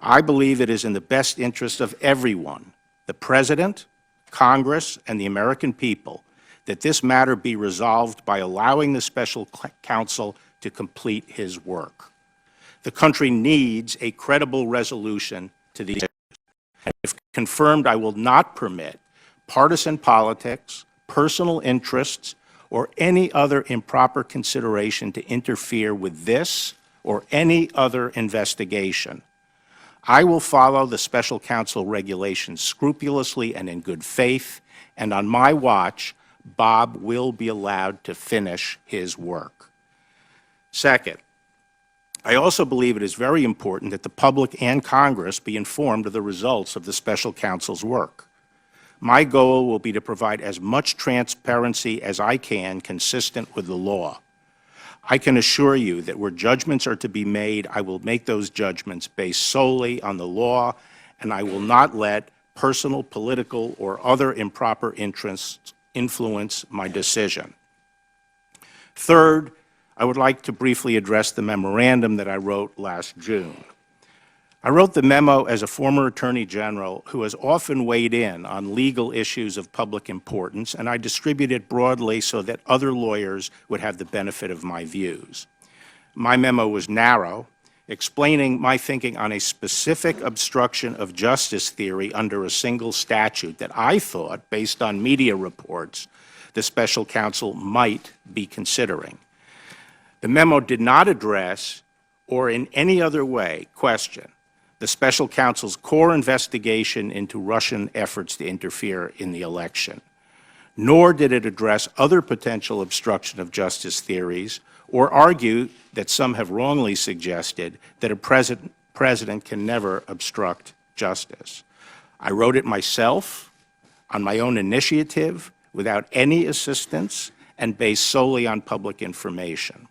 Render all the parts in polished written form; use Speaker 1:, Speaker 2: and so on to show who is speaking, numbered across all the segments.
Speaker 1: I believe it is in the best interest of everyone, the President, Congress, and the American people, that this matter be resolved by allowing the special counsel to complete his work. The country needs a credible resolution to these issues. If confirmed, I will not permit partisan politics, personal interests, or any other improper consideration to interfere with this or any other investigation. I will follow the special counsel regulations scrupulously and in good faith, and on my watch, Bob will be allowed to finish his work. Second, I also believe it is very important that the public and Congress be informed of the results of the special counsel's work. My goal will be to provide as much transparency as I can consistent with the law. I can assure you that where judgments are to be made, I will make those judgments based solely on the law, and I will not let personal, political, or other improper interests influence my decision. Third, I would like to briefly address the memorandum that I wrote last June. I wrote the memo as a former Attorney General who has often weighed in on legal issues of public importance, and I distributed it broadly so that other lawyers would have the benefit of my views. My memo was narrow, explaining my thinking on a specific obstruction of justice theory under a single statute that I thought, based on media reports, the special counsel might be considering. The memo did not address or in any other way question the special counsel's core investigation into Russian efforts to interfere in the election, nor did it address other potential obstruction of justice theories or argue that some have wrongly suggested that a president can never obstruct justice. I wrote it myself on my own initiative without any assistance and based solely on public information.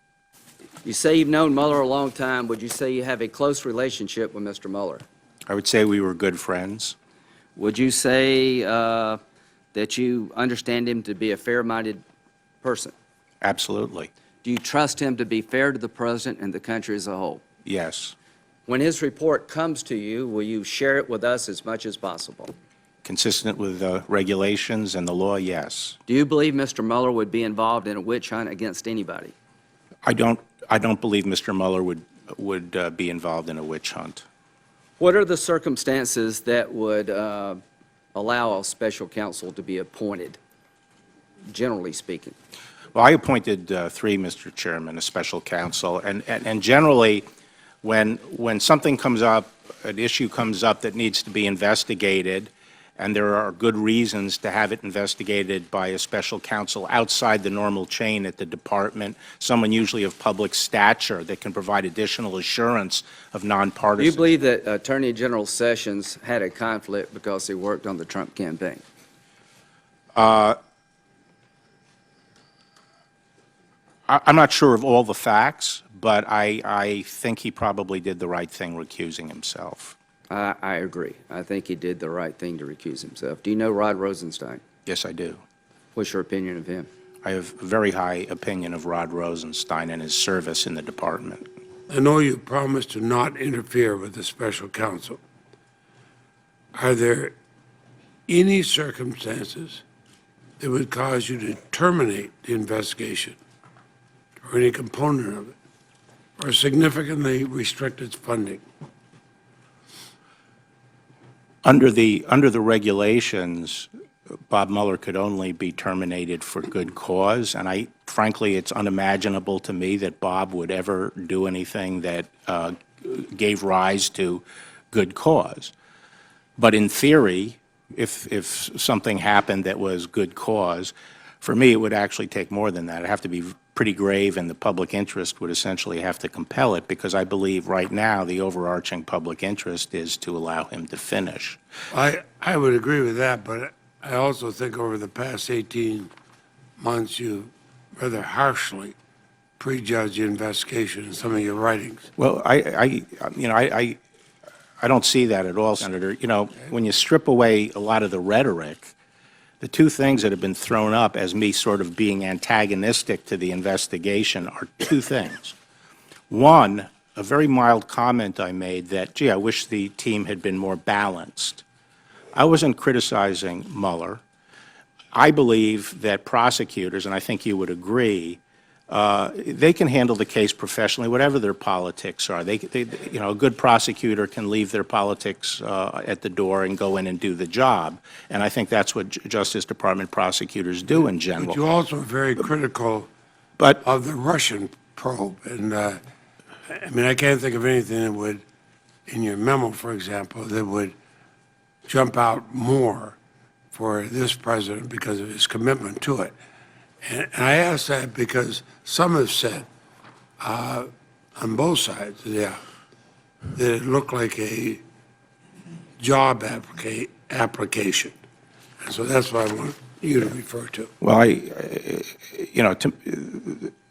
Speaker 2: You say you've known Mueller a long time. Would you say you have a close relationship with Mr. Mueller?
Speaker 1: I would say we were good friends.
Speaker 2: Would you say that you understand him to be a fair-minded person?
Speaker 1: Absolutely.
Speaker 2: Do you trust him to be fair to the President and the country as a whole?
Speaker 1: Yes.
Speaker 2: When his report comes to you, will you share it with us as much as possible?
Speaker 1: Consistent with the regulations and the law, yes.
Speaker 2: Do you believe Mr. Mueller would be involved in a witch hunt against anybody?
Speaker 1: I don't believe Mr. Mueller would be involved in a witch hunt.
Speaker 2: What are the circumstances that would allow a special counsel to be appointed, generally speaking?
Speaker 1: Well, I appointed three, Mr. Chairman, a special counsel, and generally, when something comes up, an issue comes up that needs to be investigated, and there are good reasons to have it investigated by a special counsel outside the normal chain at the department, someone usually of public stature that can provide additional assurance of nonpartisan.
Speaker 2: Do you believe that Attorney General Sessions had a conflict because he worked on the Trump campaign?
Speaker 1: I'm not sure of all the facts, but I think he probably did the right thing recusing himself.
Speaker 2: I agree. I think he did the right thing to recuse himself. Do you know Rod Rosenstein?
Speaker 1: Yes, I do.
Speaker 2: What's your opinion of him?
Speaker 1: I have a very high opinion of Rod Rosenstein and his service in the department.
Speaker 3: I know you promised to not interfere with the special counsel. Are there any circumstances that would cause you to terminate the investigation or any component of it, or significantly restrict its funding?
Speaker 1: Under the regulations, Bob Mueller could only be terminated for good cause, and frankly, it's unimaginable to me that Bob would ever do anything that gave rise to good cause. But in theory, if something happened that was good cause, for me, it would actually take more than that. It'd have to be pretty grave, and the public interest would essentially have to compel it, because I believe right now the overarching public interest is to allow him to finish.
Speaker 3: I would agree with that, but I also think over the past 18 months, you rather harshly prejudged the investigation in some of your writings.
Speaker 1: Well, I don't see that at all, Senator. You know, when you strip away a lot of the rhetoric, the two things that have been thrown up as me sort of being antagonistic to the investigation are two things. One, a very mild comment I made that, gee, I wish the team had been more balanced. I wasn't criticizing Mueller. I believe that prosecutors, and I think you would agree, they can handle the case professionally, whatever their politics are. You know, a good prosecutor can leave their politics at the door and go in and do the job. And I think that's what Justice Department prosecutors do in general.
Speaker 3: But you also are very critical of the Russian probe. And I mean, I can't think of anything that would, in your memo, for example, that would jump out more for this president because of his commitment to it. And I ask that because some have said, on both sides, that it looked like a job application. And so that's what I want you to refer to.
Speaker 1: Well, you know,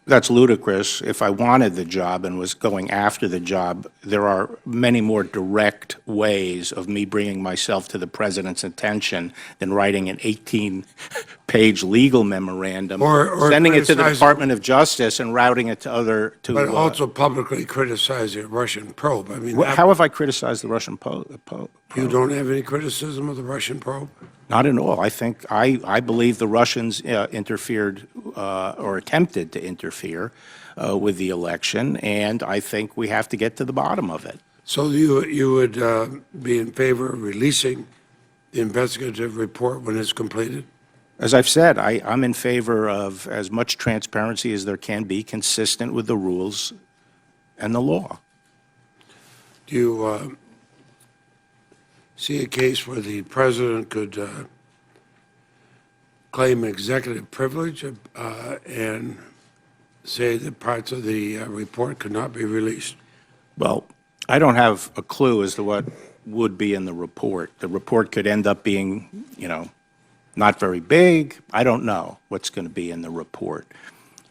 Speaker 1: that's ludicrous. If I wanted the job and was going after the job, there are many more direct ways of me bringing myself to the president's attention than writing an 18-page legal memorandum,
Speaker 3: Or
Speaker 1: sending it to the
Speaker 3: criticizing-
Speaker 1: Department of Justice and routing it to other.
Speaker 3: But also publicly criticize the Russian probe. I mean,
Speaker 1: How have I criticized the Russian probe?
Speaker 3: you don't have any criticism of the Russian probe?
Speaker 1: Not at all. I think, I believe the Russians interfered or attempted to interfere with the election, and I think we have to get to the bottom of it.
Speaker 3: So you would be in favor of releasing the investigative report when it's completed?
Speaker 1: As I've said, I'm in favor of as much transparency as there can be, consistent with the rules and the law.
Speaker 3: Do you see a case where the president could claim executive privilege and say that parts of the report could not be released?
Speaker 1: Well, I don't have a clue as to what would be in the report. The report could end up being, you know, not very big. I don't know what's going to be in the report.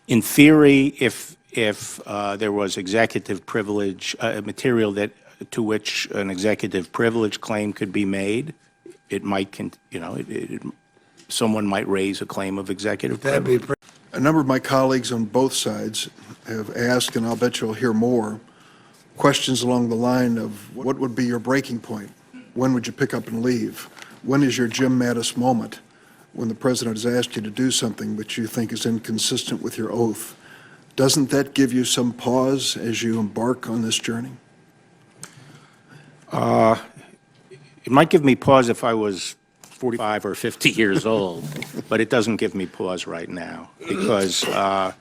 Speaker 1: In theory, if there was executive privilege material to which an executive privilege claim could be made, it might, you know, someone might raise a claim of executive privilege.
Speaker 4: A number of my colleagues on both sides have asked, and I'll bet you'll hear more, questions along the line of what would be your breaking point? When would you pick up and leave? When is your Jim Mattis moment when the president has asked you to do something which you think is inconsistent with your oath? Doesn't that give you some pause as you embark on this journey?
Speaker 1: It might give me pause if I was 45 or 50 years old, but it doesn't give me pause right now because I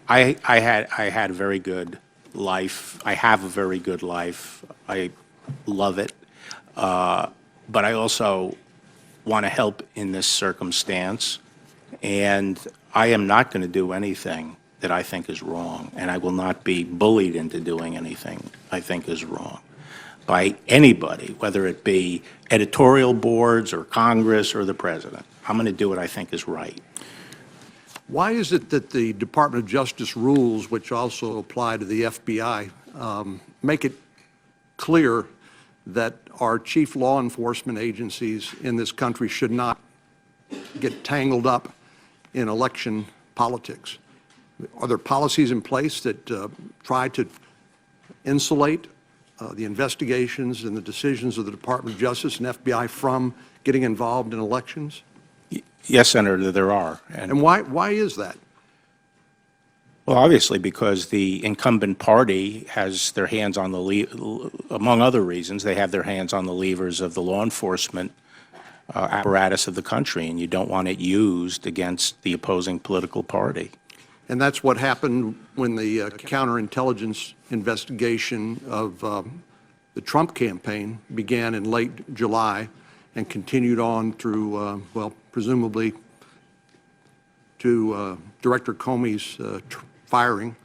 Speaker 1: had a very good life. I have a very good life. I love it. But I also want to help in this circumstance, and I am not going to do anything that I think is wrong, and I will not be bullied into doing anything I think is wrong by anybody, whether it be editorial boards or Congress or the president. I'm going to do what I think is right.
Speaker 5: Why is it that the Department of Justice rules, which also apply to the FBI, make it clear that our chief law enforcement agencies in this country should not get tangled up in election politics? Are there policies in place that try to insulate the investigations and the decisions of the Department of Justice and FBI from getting involved in elections?
Speaker 1: Yes, Senator, there are.
Speaker 5: And why is that?
Speaker 1: Well, obviously, because the incumbent party has their hands on the, among other reasons, they have their hands on the levers of the law enforcement apparatus of the country, and you don't want it used against the opposing political party.
Speaker 5: And that's what happened when the counterintelligence investigation of the Trump campaign began in late July and continued on through, well, presumably to Director Comey's firing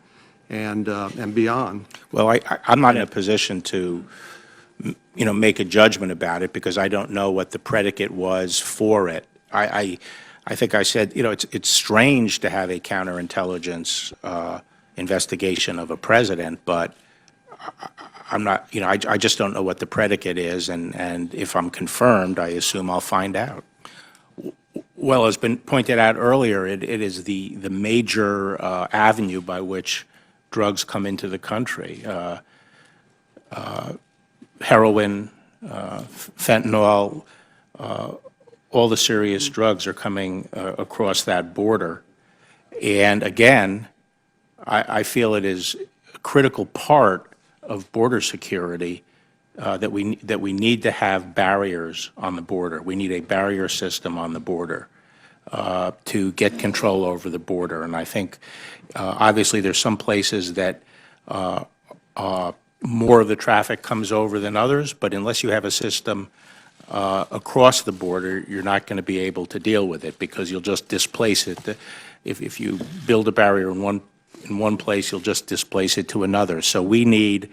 Speaker 5: and beyond.
Speaker 1: Well, I'm not in a position to, you know, make a judgment about it because I don't know what the predicate was for it. I think I said, you know, it's strange to have a counterintelligence investigation of a president, but I'm not, you know, I just don't know what the predicate is, and if I'm confirmed, I assume I'll find out. Well, as been pointed out earlier, it is the major avenue by which drugs come into the country. heroin, fentanyl, all the serious drugs are coming across that border. And again, I feel it is a critical part of border security that we need to have barriers on the border. We need a barrier system on the border to get control over the border. And I think, obviously, there's some places that more of the traffic comes over than others, but unless you have a system across the border, you're not going to be able to deal with it because you'll just displace it. If you build a barrier in one place, you'll just displace it to another. So we need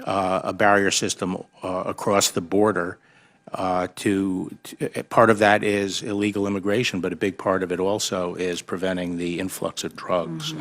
Speaker 1: a barrier system across the border. Part of that is illegal immigration, but a big part of it also is preventing the influx of drugs.